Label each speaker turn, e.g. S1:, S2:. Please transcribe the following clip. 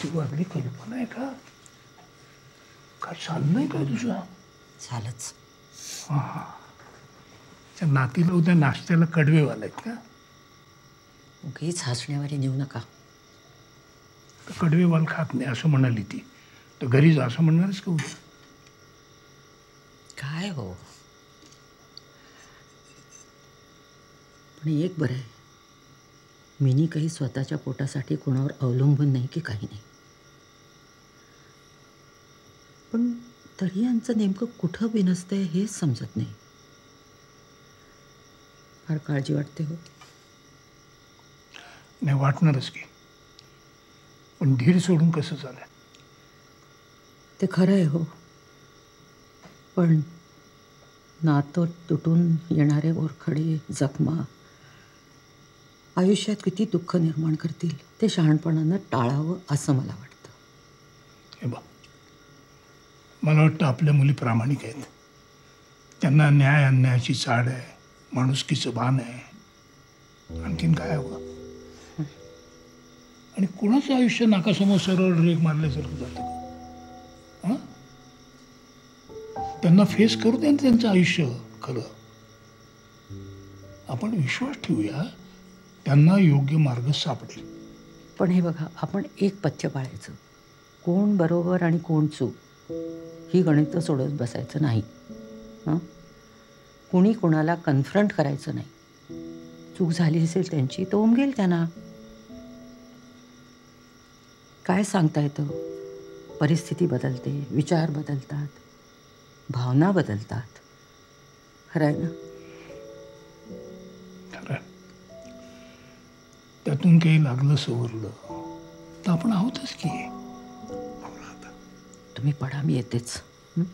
S1: ती वागली कल्पना आहे का? काय चाललंय काय तुझं?
S2: झालंच.
S1: त्या नातीला उद्या नाश्त्याला कडवेवाला आहेत का?
S2: उगीच हसण्यावारी नेऊ नका.
S1: कडवेवाल खात नाही असं म्हणाली ती. तर घरी जा असं म्हणणारच का उद्या?
S2: काय हो, पण एक बरं आहे, मिनी काही स्वतःच्या पोटासाठी कोणावर अवलंबून नाही की काही नाही. पण तरी यांचं नेमकं कुठं बिनसतंय हेच समजत नाही. फार काळजी वाटते हो.
S1: नाही वाटणारच की, पण धीर सोडून कसं चालेल?
S2: ते खरं आहे हो, पण नातं तुटून येणारे ओरखडे जखमा आयुष्यात किती दुःख निर्माण करतील ते शहाणपणानं टाळावं असं मला वाटतं.
S1: हे बघ, मला वाटतं आपल्या मुली प्रामाणिक आहेत. त्यांना न्याय अन्यायाची चाड आहे, माणुसकीचं भान आहे. आणखीन काय हवं? आणि कुणाचं आयुष्य नाकासमोर सरळ रेग मारल्यासारखं जातं का? हां, त्यांना फेस करू द्या त्यांचं आयुष्य. खरं आपण विश्वास ठेवूया, त्यांना योग्य मार्ग सापडेल.
S2: पण हे बघा, आपण एक पथ्य पाळायचं, कोण बरोबर आणि कोण चूक ही गणितं सोडत बसायचं नाही. हां, कुणी कोणाला कन्फ्रंट करायचं नाही. चूक झाली असेल त्यांची तो उमगेल त्यांना. काय सांगता येतं, परिस्थिती बदलते, विचार बदलतात, भावना बदलतात. खरं आहे ना?
S1: खरं त्यातून काही लागलं सवरलं तर आपण आहोतच की.
S2: तुम्ही पडा, मी येतेच. हं?